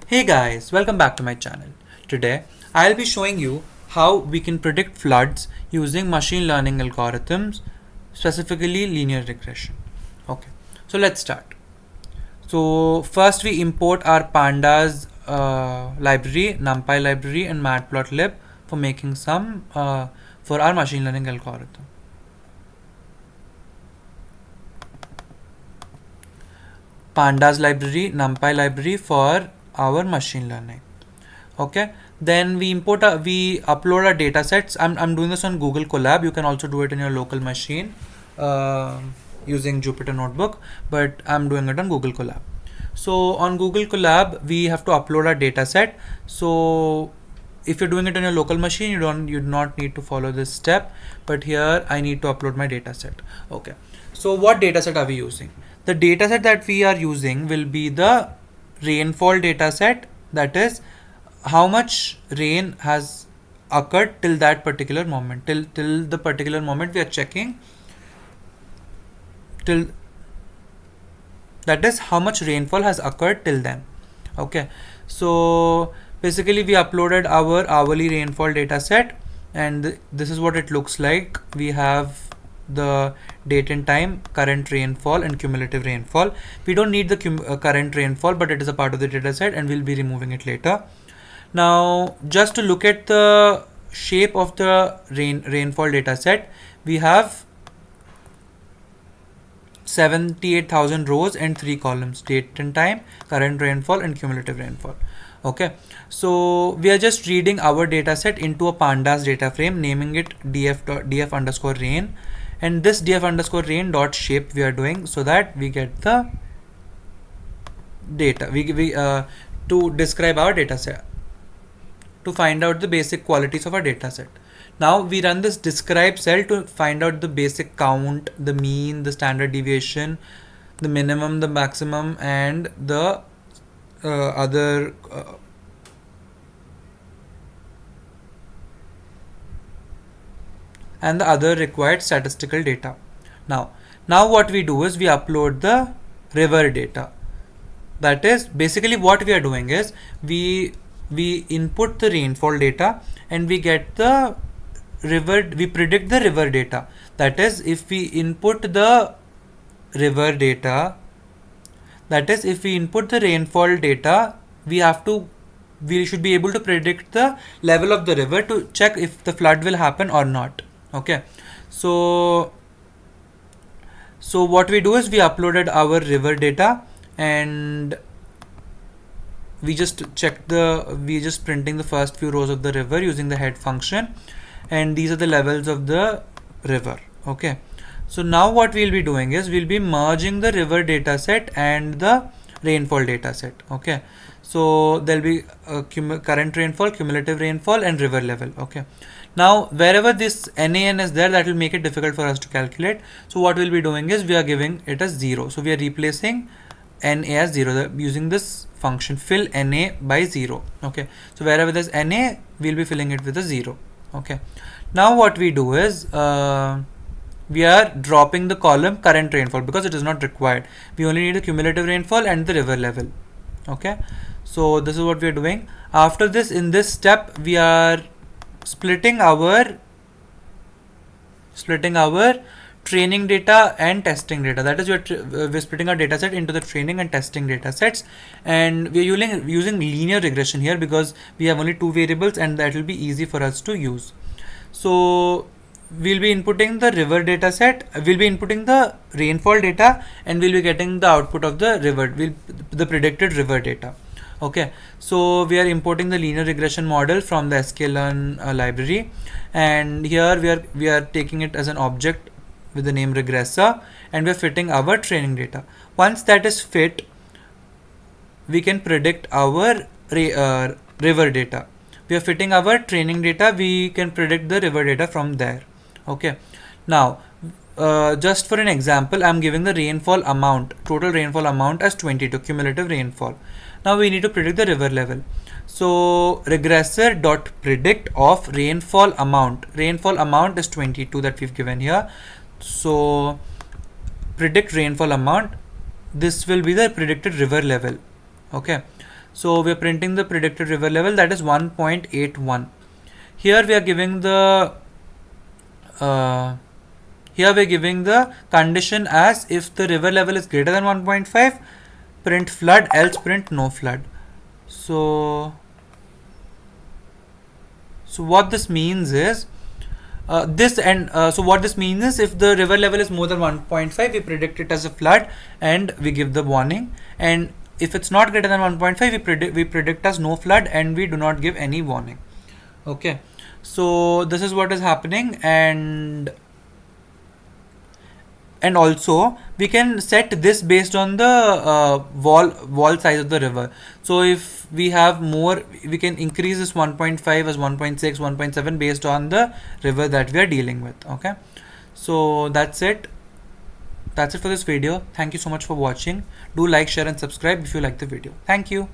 Hey guys, welcome back to my channel. Today, I'll be showing you how we can predict floods using machine learning algorithms, specifically linear regression. Okay, so let's start. So first we import our pandas library, NumPy library and matplotlib for making some for our machine learning algorithm. Pandas library, NumPy library for our machine learning. Okay, then we upload our data sets. I'm doing this on Google Colab. You can also do it in your local machine using Jupyter Notebook, but I'm doing it on Google Colab. So on Google Colab we have to upload our data set. So if you're doing it on your local machine, you do not need to follow this step, but here I need to upload my data set. Okay, so what data set are we using? The data set that we are using will be the rainfall data set, that is how much rain has occurred till that particular moment, till the particular moment we are checking, till that is how much rainfall has occurred till then. Okay, so basically we uploaded our hourly rainfall data set, and this is what it looks like. We have the date and time, current rainfall and cumulative rainfall. We don't need the current rainfall, but it is a part of the data set and we'll be removing it later. Now just to look at the shape of the rainfall data set, we have 78,000 rows and 3 columns: date and time, current rainfall and cumulative rainfall. Okay, so we are just reading our data set into a pandas data frame, naming it df underscore rain, and this df underscore rain dot shape we are doing so that we get the data to describe our data set, to find out the basic qualities of our data set. Now we run this describe cell to find out the basic count, the mean, the standard deviation, the minimum, the maximum, and the other required statistical data. Now what we do is we upload the river data. That is basically what we are doing is we input the rainfall data and we get the river, we predict the river data. That is, if we input the river data, that is if we input the rainfall data, we should be able to predict the level of the river to check if the flood will happen or not. Okay, so what we do is we uploaded our river data and we just printing the first few rows of the river using the head function, and these are the levels of the river. Okay, so now what we'll be doing is we'll be merging the river data set and the rainfall data set. Okay, so there'll be current rainfall, cumulative rainfall and river level. Okay, now wherever this NaN is there, that will make it difficult for us to calculate. So what we'll be doing is we are giving it as 0. So we are replacing Na as 0 using this function fill Na by 0. Okay, so wherever there's Na, we'll be filling it with a 0. Okay, now what we do is we are dropping the column current rainfall because it is not required. We only need the cumulative rainfall and the river level. Okay, so this is what we are doing. After this, in this step, we are splitting our training data and testing data. That is, we're splitting our data set into the training and testing data sets, and we're using linear regression here because we have only 2 variables and that will be easy for us to use. So we'll be inputting the river data set, we'll be inputting the rainfall data, and we'll be getting the output of the river, the predicted river data. Okay, so we are importing the linear regression model from the sklearn library, and here we are taking it as an object with the name regressor, and we're fitting our training data. Once that is fit, we can predict our river data. We are fitting our training data, we can predict the river data from there. Okay, now just for an example, I'm giving the rainfall amount, total rainfall amount as 22, cumulative rainfall. Now we need to predict the river level. So regressor dot predict of rainfall amount. Rainfall amount is 22 that we've given here. So predict rainfall amount. This will be the predicted river level. Okay, So we are printing the predicted river level, that is 1.81. Here we are giving the condition as if the river level is greater than 1.5, print flood, else print no flood. So what this means is what this means is, if the river level is more than 1.5, we predict it as a flood and we give the warning, and if it's not greater than 1.5, we predict as no flood and we do not give any warning. Okay, so this is what is happening, and also we can set this based on the wall size of the river. So if we have more, we can increase this 1.5 as 1.6, 1.7 based on the river that we are dealing with. Okay, so that's it for this video. Thank you so much for watching. Do like, share and subscribe if you like the video. Thank you.